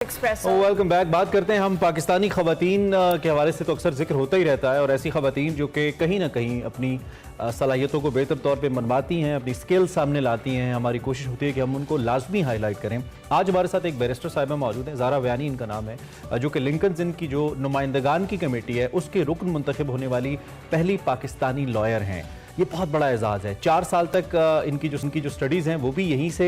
Welcome back. बात करते हैं हम पाकिस्तानी ख़वातीन के हवाले से तो अक्सर जिक्र होता ही रहता है और ऐसी ख़वातीन जो कि कहीं ना कहीं अपनी सलाहियतों को बेहतर तौर पे मनवाती हैं, अपनी स्किल्स सामने लाती हैं। हमारी कोशिश होती है कि हम उनको लाजमी हाईलाइट करें। आज हमारे साथ एक बैरिस्टर साहिबा मौजूद हैं, ज़ारा वयानी इनका नाम है, जो कि लिंकन्स इन की जो नुमाइंदगान की कमेटी है उसके रुकन मुंतखब होने वाली पहली पाकिस्तानी लॉयर हैं। ये बहुत बड़ा एजाज़ है। 4 साल तक इनकी जो स्टडीज़ हैं वो भी यहीं से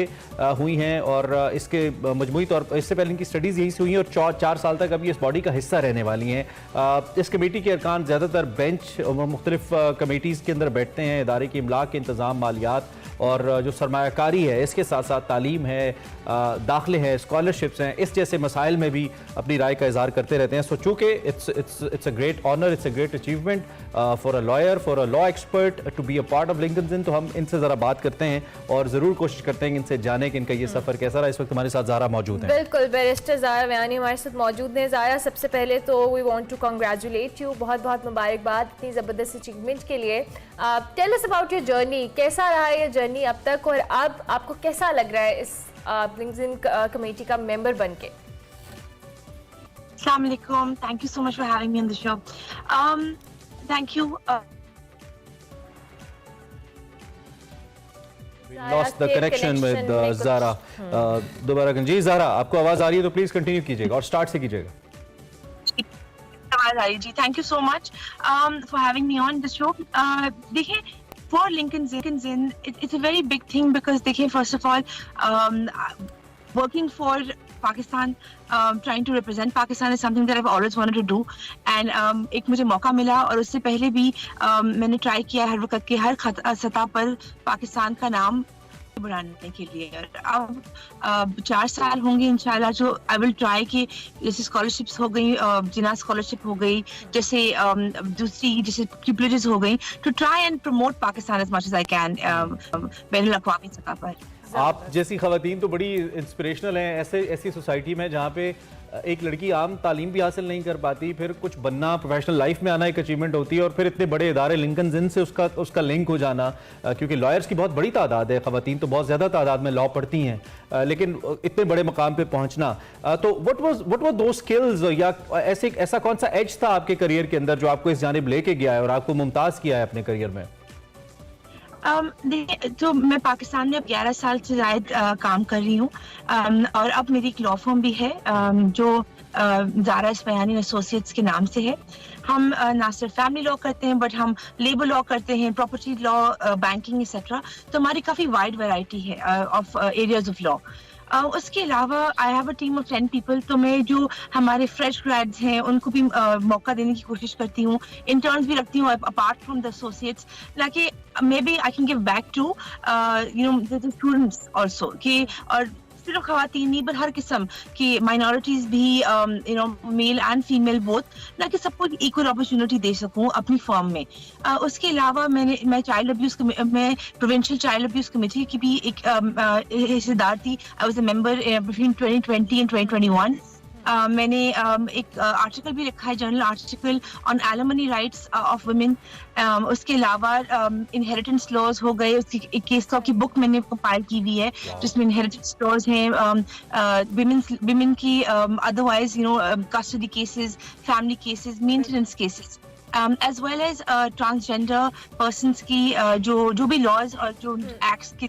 हुई हैं और इसके मजमूई तौर पर इससे पहले इनकी स्टडीज़ यहीं से हुई हैं और 4 साल तक अभी इस बॉडी का हिस्सा रहने वाली हैं। इस कमेटी के अरकान ज़्यादातर बेंच और मुख्तलिफ कमेटीज़ के अंदर बैठते हैं। इदारे की इमला के इंतज़ाम, मालियात और जो सरमायाकारी है, इसके साथ साथ तालीम है, दाखिले हैं, स्कॉलरशिप्स हैं, इस जैसे मसाइल में भी अपनी राय का इज़हार करते रहते हैं। सो चूँकि it's a great honour, it's a great achievement for a lawyer, for a law expert to be a part of Lincoln's Inn. तो हम इनसे ज़रा बात करते हैं और ज़रूर कोशिश करते हैं कि इनसे जाने कि इनका ये सफ़र कैसा रहा। इस वक्त हमारे साथ ज़ारा मौजूद है। बिल्कुल, बैरिस्टर ज़ारा वयानी हमारे साथ मौजूद हैं। ज़ारा, सबसे पहले तो we want to congratulate you, बहुत बहुत मुबारकबाद इतनी ज़बरदस्त अचीवमेंट के लिए। Tell us about your journey, कैसा रहा ये जर्नी अब तक और अब आपको कैसा लग रहा है इस लिंकन कमेटी का मेंबर बन के? Assalamu alaikum. Thank you so much for having me on the show. Thank you. We lost the connection with Zara. दोबारा जी ज़ारा, आपको आवाज़ आ रही है तो प्लीज़ कंटिन्यू कीजिएगा और स्टार्ट से कीजिएगा। आवाज़ आ रही जी। Thank you so much for having me on the show. देखिए, for Lincoln's Inn, it's a very big thing because देखिए, first of all, working for Pakistan, trying to represent Pakistan is something that I've always wanted to do, and एक मुझे मौका मिला और उससे पहले भी मैंने ट्राई किया हर वक्त के हर सतह पर पाकिस्तान का नाम बढ़ाने के लिए। अब 4 साल होंगे इंशाल्लाह जो आई विल ट्राई कि जैसे स्कॉलरशिप्स हो गई, जिना स्कॉलरशिप हो गई, जैसे दूसरी जैसे प्रिविलेजेस हो गई, to try and promote Pakistan as much as I can बैनुल अक़वामी सतह पर। आप जैसी ख़वातीन तो बड़ी इंस्पिरेशनल हैं ऐसी सोसाइटी में जहाँ पे एक लड़की आम तालीम भी हासिल नहीं कर पाती, फिर कुछ बनना, प्रोफेशनल लाइफ में आना एक अचीवमेंट होती है और फिर इतने बड़े इदारे लिंकन्स इन से उसका लिंक हो जाना, क्योंकि लॉयर्स की बहुत बड़ी तादाद है, ख़वातीन तो बहुत ज़्यादा तादाद में लॉ पढ़ती हैं, लेकिन इतने बड़े मकाम पे पहुँचना, तो व्हाट वर दो स्किल्स या ऐसा कौन सा एज था आपके करियर के अंदर जो आपको इस जानिब लेके गया है और आपको मुमताज़ किया है अपने करियर में? तो मैं पाकिस्तान में अब 11 साल से ज़्यादा काम कर रही हूँ और अब मेरी एक लॉ फर्म भी है जो ज़ारा वयानी एसोसिएट्स के नाम से है। हम ना सिर्फ फैमिली लॉ करते हैं बट हम लेबर लॉ करते हैं, प्रॉपर्टी लॉ, बैंकिंग एक्सेट्रा। तो हमारी काफ़ी वाइड वैरायटी है ऑफ एरियाज ऑफ लॉ। उसके अलावा I have a team of 10 people. तो मैं जो हमारे फ्रेश ग्रेड्स हैं उनको भी मौका देने की कोशिश करती हूँ, इंटर्न्स भी रखती हूँ अपार्ट फ्रॉम द एसोसिएट्स, ताकि maybe I can give back to the students also, कि और सिर्फ ख़वातीन नहीं पर हर किस्म की माइनॉरिटीज भी मेल एंड फीमेल बोथ, ताकि सबको इक्वल अपॉर्चुनिटी दे सकूं अपनी फर्म में। उसके अलावा मैं चाइल्ड अब्यूज में प्रोविंशियल चाइल्ड अब्यूज कमेटी की भी एक हिस्सेदार थी। I was a member between 2020 and 2021। मैंने एक आर्टिकल भी लिखा है, journal article on alimony rights of women. उसके अलावा इनहेरिटेंस लॉज हो गए, उसकी एक केस लॉ की बुक मैंने कंपाइल की हुई है जिसमें इनहेरिटेंस लॉज हैं, विमेन की otherwise custody cases, family cases, maintenance cases, as well as transgender persons की जो भी लॉज और जो एक्ट्स के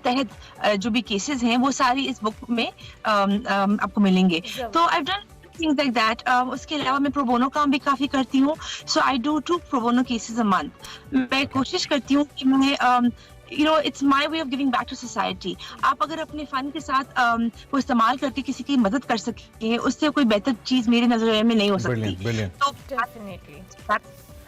तहत जो भी केसेस हैं वो सारी इस बुक में आपको मिलेंगे। तो I done things like that. उसके अलावा मैं प्रोबोनो काम भी काफी करती हूँ। So I do 2 pro bono cases a month. मैं कोशिश करती हूँ कि मैं it's my way of giving back to society. आप अगर अपने फन के साथ वो इस्तेमाल करके किसी की मदद कर सके, उससे कोई बेहतर चीज मेरी नजर में नहीं हो सकती। तो डेफिनेटली।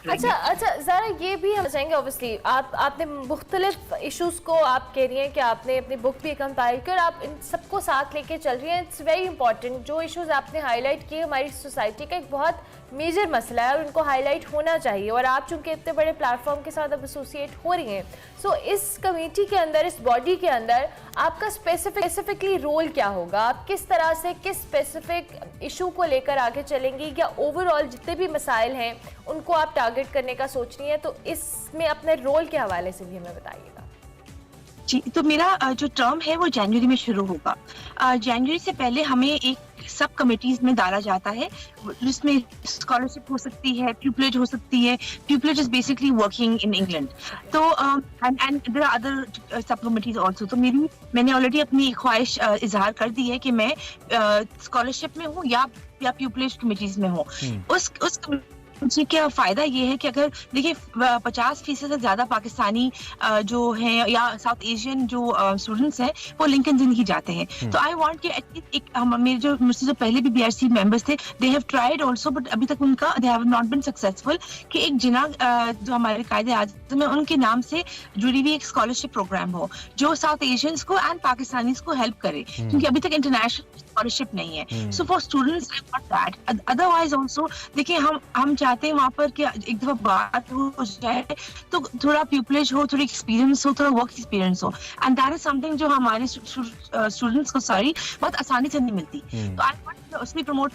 अच्छा ज़रा, ये भी हम चाहेंगे, ऑब्वियसली आपने मुख्तलिफ इशूज़ को आप कह रही हैं कि आपने अपनी बुक भी कंपाइल कर आप इन सबको साथ लेके चल रही हैं। It's very important. जो इशूज़ आपने हाईलाइट किए हमारी सोसाइटी का एक बहुत मेजर मसला है और उनको हाईलाइट होना चाहिए, और आप चूँकि इतने बड़े प्लेटफॉर्म के साथ अब एसोसिएट हो रही हैं, सो इस कमेटी के अंदर, इस बॉडी के अंदर आपका स्पेसिफिकली रोल क्या होगा? आप किस तरह से किस स्पेसिफिक इशू को लेकर आगे चलेंगी, या ओवरऑल जितने भी मसाइल हैं उनको आप टारगेट करने का सोच रही हैं? तो इसमें अपने रोल के हवाले से भी हमें बताइएगा। जी, तो मेरा जो टर्म है वो जनवरी में शुरू होगा। जनवरी से पहले हमें एक सब कमिटीज में डाला जाता है, जिसमें स्कॉलरशिप हो सकती है, प्यूपिलेज हो सकती है। Pupillage is basically working in England. तो and there are other sub committees also. तो मैंने ऑलरेडी अपनी ख्वाहिश इजहार कर दी है कि मैं स्कॉलरशिप में हूँ या प्यूपिलेज कमिटीज में हूँ। उस जी, क्या फायदा ये है कि अगर देखिए 50% से ज्यादा पाकिस्तानी जो हैं या साउथ एशियन जो स्टूडेंट्स हैं वो लिंकन जिंदगी जाते हैं। तो आई वांट कि एटलीस्ट एक मेरे मुझसे जो पहले भी बीआरसी मेंबर्स थे, they have tried also, but अभी तक उनका they have not been successful कि एक जिना जो हमारे कायदे आज़म है उनके नाम से जुड़ी हुई एक स्कॉलरशिप प्रोग्राम हो जो साउथ एशियंस को एंड पाकिस्तानीज को हेल्प करे, क्योंकि अभी तक इंटरनेशनल स्कॉलरशिप नहीं है। So for students I want that. Otherwise also देखिए हम चाहते हैं वहाँ पर कि एक दफा बात हो जाए तो थोड़ा प्यूपिलेज हो, थोड़ी एक्सपीरियंस हो, थोड़ा वर्क एक्सपीरियंस हो, एंड दैट इज समथिंग जो हमारे स्टूडेंट्स को बहुत आसानी से नहीं मिलती। तो आई वांट उसमें प्रमोट।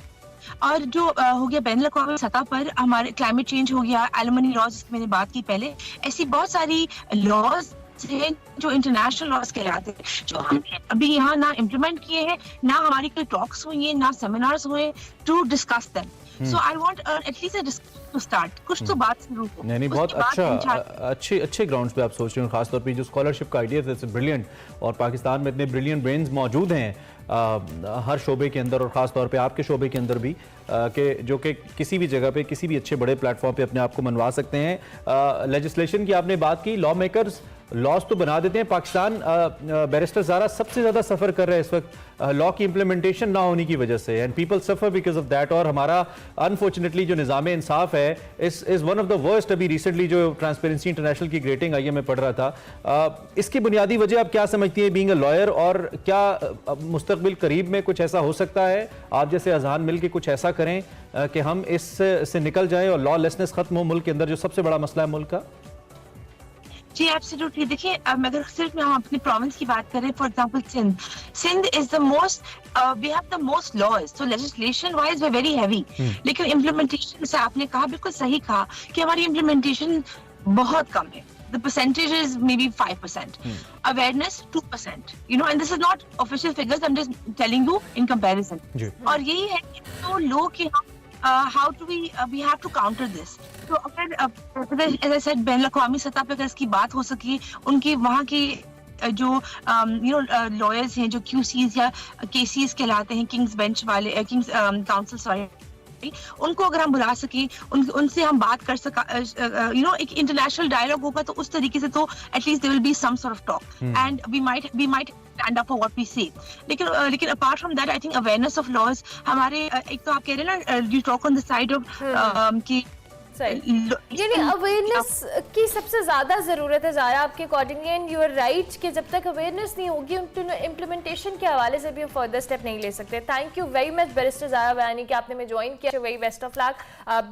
और जो हो गया बैनुल अक़वामी सतह पर हमारे क्लाइमेट चेंज हो गया, एलिमनी लॉज जिसकी मैंने बात की पहले, ऐसी बहुत सारी लॉज हैं जो इंटरनेशनल लॉज कहलाते हैं, जो हमने अभी यहाँ ना इम्प्लीमेंट किए हैं, ना हमारी कोई टॉक्स हुई हैं, ना सेमिनार्स हुए to discuss them. So I want at least a discussion to start, कुछ तो बात शुरू हो। नहीं, बहुत अच्छा, अच्छे ग्राउंड्स पे आप सोच रहे हो। खासतौर पे जो स्कॉलरशिप का आइडिया है ब्रिलियंट, और पाकिस्तान में इतने ब्रिलियंट ब्रेन्स मौजूद हैं हर शोबे के अंदर, और ख़ास तौर पे आपके शोबे के अंदर भी, कि जो कि किसी भी जगह पे किसी भी अच्छे बड़े प्लेटफॉर्म पे अपने आप को मनवा सकते हैं। लेजिस्लेशन की आपने बात की, लॉ मेकर्स लॉज तो बना देते हैं। पाकिस्तान बैरिस्टर ज़ारा सबसे ज़्यादा सफ़र कर रहा है इस वक्त लॉ की इम्प्लीमेंटेशन ना होने की वजह से, and people suffer because of that. और हमारा अनफॉर्चुनेटली जो निज़ाम इंसाफ है is one of the worst. अभी रिसेंटली जो ट्रांसपेरेंसी इंटरनेशनल की ग्रेटिंग आई है, मैं पढ़ रहा था, इसकी बुनियादी वजह आप क्या समझती है बीइंग अ लॉयर, और क्या मुस्तकबिल करीब में कुछ ऐसा हो सकता है आप जैसे अजहान मिल के कुछ ऐसा करें कि हम इससे निकल जाएं और लॉ लेसनेस खत्म हो मुल्क के अंदर, जो सबसे बड़ा मसला है मुल्क का? जी एब्सोल्युटली। देखिए अगर सिर्फ हम अपनी प्रोविंस की बात करें, for example Sindh is the most, we have the most laws, so legislation wise we very heavy, लेकिन इम्प्लीमेंटेशन से आपने कहा, बिल्कुल सही कहा कि हमारी इम्प्लीमेंटेशन बहुत कम है। The percentage is maybe 5%. Awareness 2%. You know, and this is not official figures. I'm just telling you in comparison. और यही है कि तो लोग कि हम how do we have to counter this. तो अगर as I said बैनुल अक़वामी सतह पे अगर इसकी बात हो सके, उनके वहाँ की जो लॉयर्स हैं जो QCs या KCs कहलाते हैं, किंग्स बेंच वाले, किंग्स काउंसिल सॉरी, उनको अगर हम बुला सके, उनसे हम बात कर सका, एक इंटरनेशनल डायलॉग होगा, तो उस तरीके से तो at least there will be some sort of talk and we might stand up for what we say. लेकिन apart from that I think awareness of laws हमारे, एक तो आप कह रहे हैं ना, you talk on the side of कि यानी अवेयरनेस की सबसे ज़्यादा ज़रूरत है ज़ारा आपके accordingly, and you are right कि जब तक अवेयरनेस नहीं होगी इम्प्लीमेंटेशन के हवाले से भी हम फर्दर स्टेप नहीं ले सकते। Thank you very much barrister Zara Bayani कि आपने में ज्वाइन किया। Very best of luck.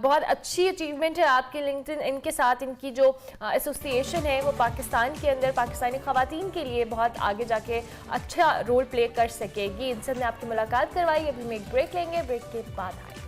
बहुत अच्छी अचीवमेंट है आपके लिंक्डइन, इनके साथ इनकी जो एसोसिएशन है वो पाकिस्तान के अंदर पाकिस्तानी ख़वातीन के लिए बहुत आगे जाके अच्छा रोल प्ले कर सकेगी। इनसे हमने आपकी मुलाकात करवाई। अभी हम एक ब्रेक लेंगे, ब्रेक के बाद आएंगे।